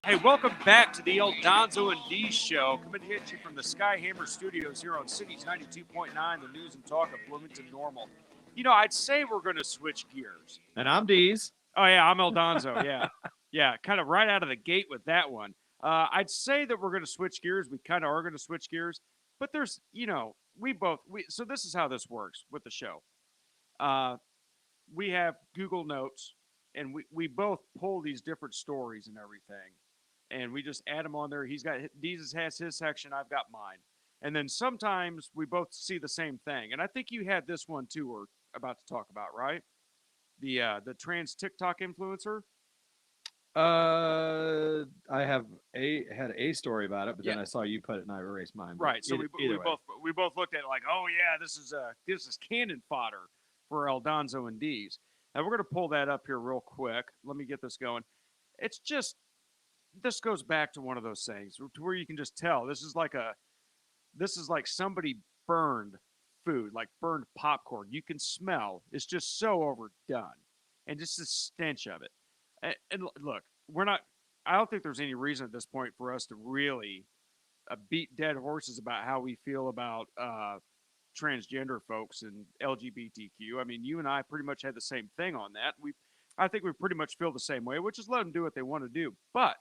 Hey, welcome back to the old Donzo and Deez show. Coming to hit you from the Skyhammer Studios here on Cities 92.9, the news and talk of Bloomington Normal. You know, I'd say we're going to switch gears. And I'm Deez. Oh, yeah, I'm El Donzo, yeah. Yeah, kind of right out of the gate with that one. I'd say that we're going to switch gears. We kind of are going to switch gears. But there's, so this is how this works with the show. We have Google Notes, and we both pull these different stories and everything. And we just add them on there. Deez has his section, I've got mine. And then sometimes we both see the same thing. And I think you had this one too we're about to talk about, right? The trans TikTok influencer. I had a story about it, but then I saw you put it and I erased mine. Right. So we both looked at it like, oh yeah, this is cannon fodder for El Donzo and Deez. Now we're gonna pull that up here real quick. Let me get this going. It's just this goes back to one of those things to where you can just tell this is like somebody burned food, like burned popcorn. You can smell. It's just so overdone, and just the stench of it. And look, I don't think there's any reason at this point for us to really beat dead horses about how we feel about transgender folks and LGBTQ. I mean, you and I pretty much had the same thing on that. I think we pretty much feel the same way, which is let them do what they want to do. But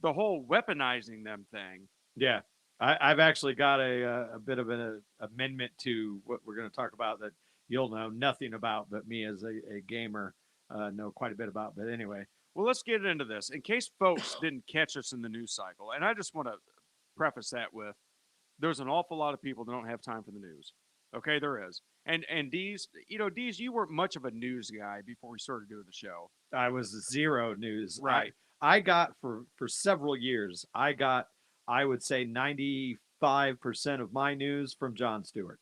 the whole weaponizing them thing. Yeah, I've actually got a bit of an amendment to what we're going to talk about that you'll know nothing about, but me as a gamer know quite a bit about. But anyway. Well, let's get into this. In case folks didn't catch us in the news cycle, and I just want to preface that with, there's an awful lot of people that don't have time for the news. Okay, there is. And Deez, Deez, you weren't much of a news guy before we started doing the show. I was zero news. Right. I got for several years, I would say 95% of my news from Jon Stewart.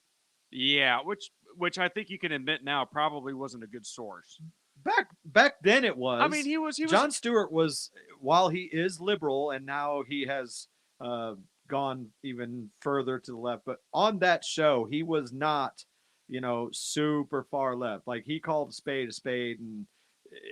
Yeah, which I think you can admit now probably wasn't a good source. Back then it was. I mean, he was Jon Stewart was, while he is liberal and now he has gone even further to the left, but on that show he was not, super far left. Like, he called a spade, and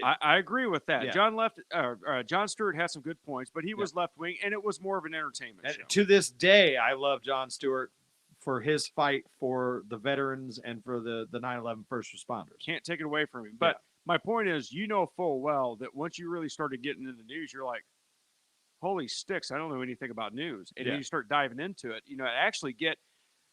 I agree with that. Yeah. Jon Stewart has some good points, but he was left wing, and it was more of an entertainment show. To this day, I love Jon Stewart for his fight for the veterans and for the 9/11 first responders. Can't take it away from him. But my point is, full well that once you really started getting into the news, you're like, holy sticks, I don't know anything about news. And then you start diving into it.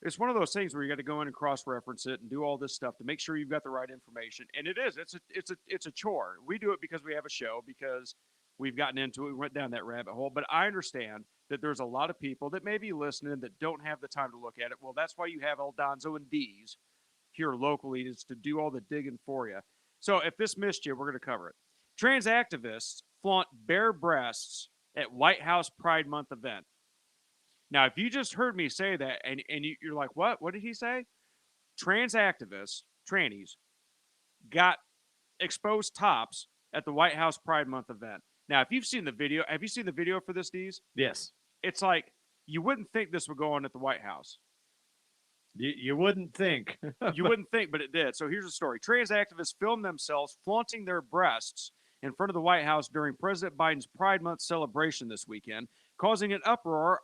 It's one of those things where you got to go in and cross-reference it and do all this stuff to make sure you've got the right information. And it is. It's a chore. We do it because we have a show, because we've gotten into it. We went down that rabbit hole. But I understand that there's a lot of people that may be listening that don't have the time to look at it. Well, that's why you have El Donzo and Deez here locally, is to do all the digging for you. So if this missed you, we're going to cover it. Trans activists flaunt bare breasts at White House Pride Month event. Now, if you just heard me say that and you're like, what? What did he say? Trans activists, trannies, got exposed tops at the White House Pride Month event. Now, if you've seen the video, have you seen the video for this, Deez? Yes. It's like, you wouldn't think this would go on at the White House. You wouldn't think. You wouldn't think, but it did. So here's the story. Trans activists filmed themselves flaunting their breasts in front of the White House during President Biden's Pride Month celebration this weekend, causing an uproar,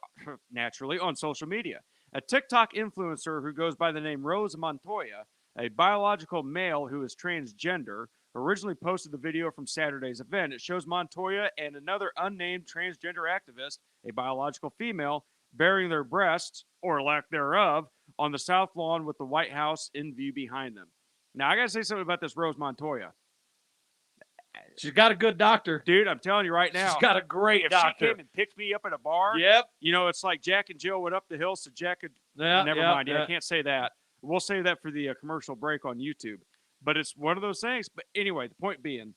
naturally, on social media. A TikTok influencer who goes by the name Rose Montoya, a biological male who is transgender, originally posted the video from Saturday's event. It shows Montoya and another unnamed transgender activist, a biological female, baring their breasts, or lack thereof, on the South Lawn with the White House in view behind them. Now, I got to say something about this Rose Montoya. She's got a good doctor. Dude, I'm telling you right now. She's got a great doctor. If she came and picked me up at a bar, yep. It's like Jack and Jill went up the hill, so Jack could... Never mind. I can't say that. We'll save that for the commercial break on YouTube. But it's one of those things. But anyway, the point being...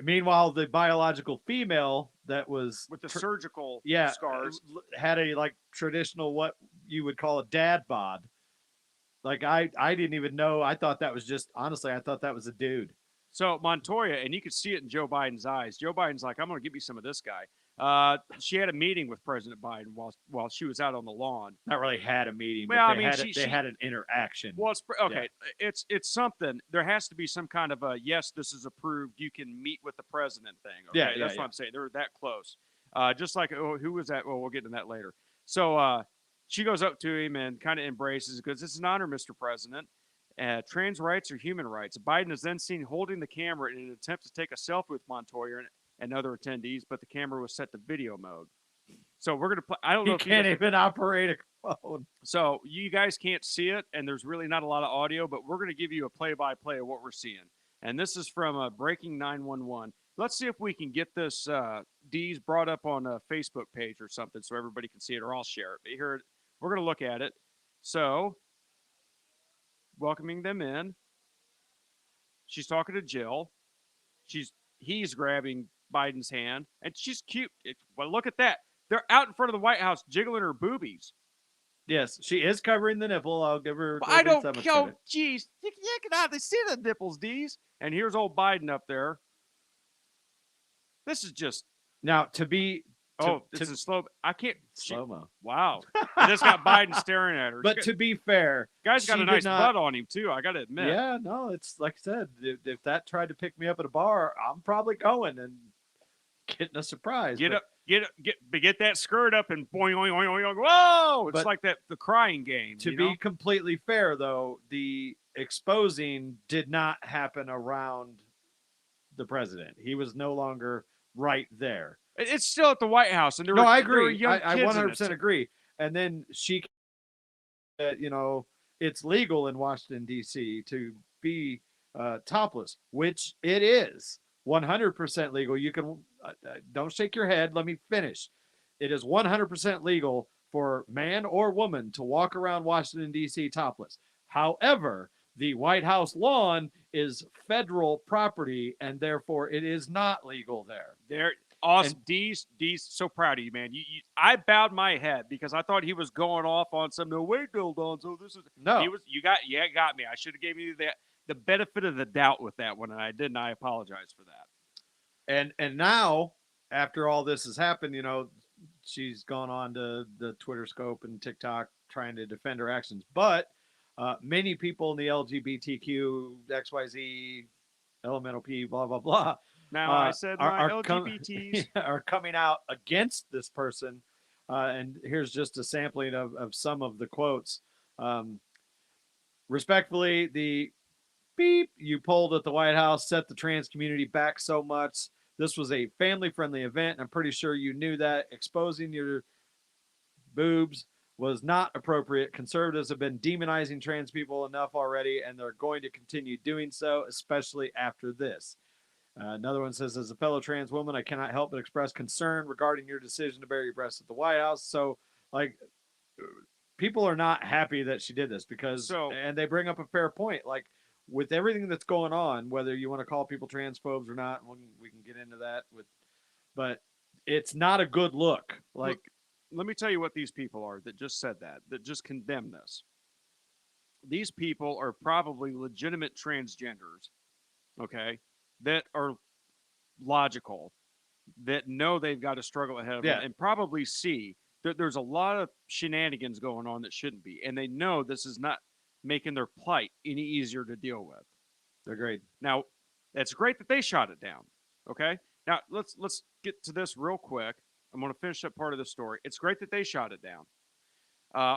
Meanwhile, the biological female that was... with the surgical scars... had a, traditional, what you would call a dad bod. I didn't even know. I thought that was just... Honestly, I thought that was a dude. So Montoya, and you could see it in Joe Biden's eyes. Joe Biden's like, I'm going to give you some of this guy. She had a meeting with President Biden while she was out on the lawn. Not really had a meeting, but they had an interaction. Well, it's something. There has to be some kind of a, yes, this is approved, you can meet with the president thing. Okay? That's what I'm saying. They're that close. Just like, oh, who was that? Well, we'll get into that later. So she goes up to him and kind of embraces because this is an honor, Mr. President. Trans rights are human rights. Biden is then seen holding the camera in an attempt to take a selfie with Montoya and other attendees, but the camera was set to video mode. So we're gonna play. I don't know He if can't even operate a phone. so you guys can't see it, and there's really not a lot of audio, but we're gonna give you a play-by-play of what we're seeing. And this is from Breaking 911. Let's see if we can get this Deez brought up on a Facebook page or something, so everybody can see it, or I'll share it. But here, we're gonna look at it. So, welcoming them in. She's talking to Jill. He's grabbing Biden's hand, and she's cute. Well, look at that. They're out in front of the White House jiggling her boobies. Yes, she is covering the nipple. I'll give her. But I don't. Oh, jeez, you can hardly see the nipples, Deez. And here's old Biden up there. This is just now to be. This is slow. I can't. Slow mo. Wow. And this got Biden staring at her. But to be fair, guy's got a nice butt on him too. I got to admit. Yeah, no, it's like I said. If that tried to pick me up at a bar, I'm probably going and getting a surprise. Get that skirt up and boing, boing, boing, boing. Whoa! It's like the crying game. To be completely fair, though, the exposing did not happen around the president. He was no longer right there. It's still at the White House, and I agree. I 100% agree. And then she, it's legal in Washington D.C. to be topless, which it is 100% legal. You can don't shake your head. Let me finish. It is 100% legal for man or woman to walk around Washington D.C. topless. However, the White House lawn is federal property, and therefore it is not legal there. Awesome. Deez, so proud of you, man. I bowed my head because I thought he was going off on some, no, wait, Bill Donzo. This is, no. Got me. I should have given you the benefit of the doubt with that one, and I didn't. I apologize for that. And now, after all this has happened, she's gone on to the Twitter scope and TikTok trying to defend her actions. But many people in the LGBTQ, XYZ, elemental P, blah, blah, blah. Now I said my LGBTs are coming out against this person. And here's just a sampling of some of the quotes. Respectfully, the beep you pulled at the White House set the trans community back so much. This was a family-friendly event, and I'm pretty sure you knew that. Exposing your boobs was not appropriate. Conservatives have been demonizing trans people enough already, and they're going to continue doing so, especially after this. Another one says, as a fellow trans woman, I cannot help but express concern regarding your decision to bury your breasts at the White House. So, people are not happy that she did this and they bring up a fair point. Like, with everything that's going on, whether you want to call people transphobes or not, we can get into that. But it's not a good look. Like, let me tell you what these people are that just said that just condemn this. These people are probably legitimate transgenders, okay, that are logical, that know they've got a struggle ahead of them, and probably see that there's a lot of shenanigans going on that shouldn't be, and they know this is not making their plight any easier to deal with. They're great. Now, it's great that they shot it down, okay? Now, let's get to this real quick. I'm going to finish up part of the story. It's great that they shot it down.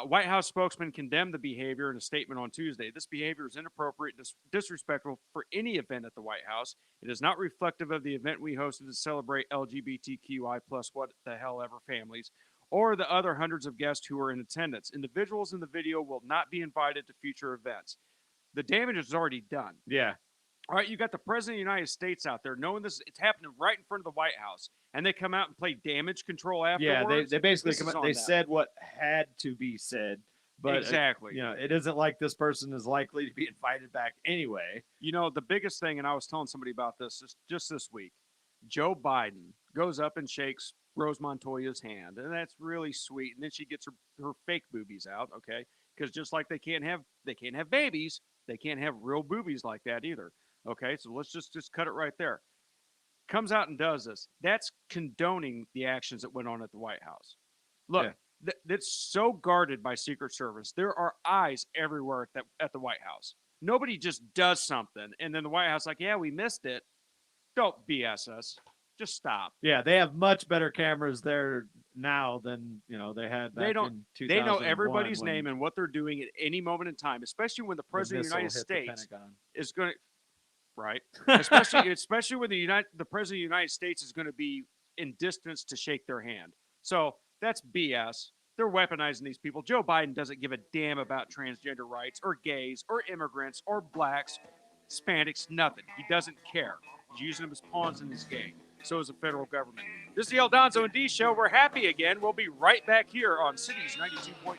White House spokesman condemned the behavior in a statement on Tuesday. This behavior is inappropriate, disrespectful for any event at the White House. It is not reflective of the event we hosted to celebrate LGBTQI plus what the hell ever families, or the other hundreds of guests who were in attendance. Individuals in the video will not be invited to future events. The damage is already done. Yeah. All right, you got the President of the United States out there knowing this, it's happening right in front of the White House, and they come out and play damage control afterwards. Yeah, they basically come out, they said what had to be said, but exactly. It isn't like this person is likely to be invited back anyway. The biggest thing, and I was telling somebody about this just this week, Joe Biden goes up and shakes Rose Montoya's hand, and that's really sweet. And then she gets her fake boobies out, okay? Because just like they can't have babies, they can't have real boobies like that either. Okay, so let's just cut it right there. Comes out and does this. That's condoning the actions that went on at the White House. Look, that's so guarded by Secret Service. There are eyes everywhere at the White House. Nobody just does something, and then the White House like, yeah, we missed it. Don't BS us. Just stop. Yeah, they have much better cameras there now than they had back in 2001. They know everybody's when name and what they're doing at any moment in time, especially when the the president of the missile United hit the States Pentagon. is going to right, especially when the president of the United States is going to be in distance to shake their hand. So that's BS. They're weaponizing these people. Joe Biden doesn't give a damn about transgender rights or gays or immigrants or blacks, Hispanics, nothing. He doesn't care. He's using them as pawns in this game. So is the federal government. This is the El Donzo and Deez show. We're happy again. We'll be right back here on Cities 92.9.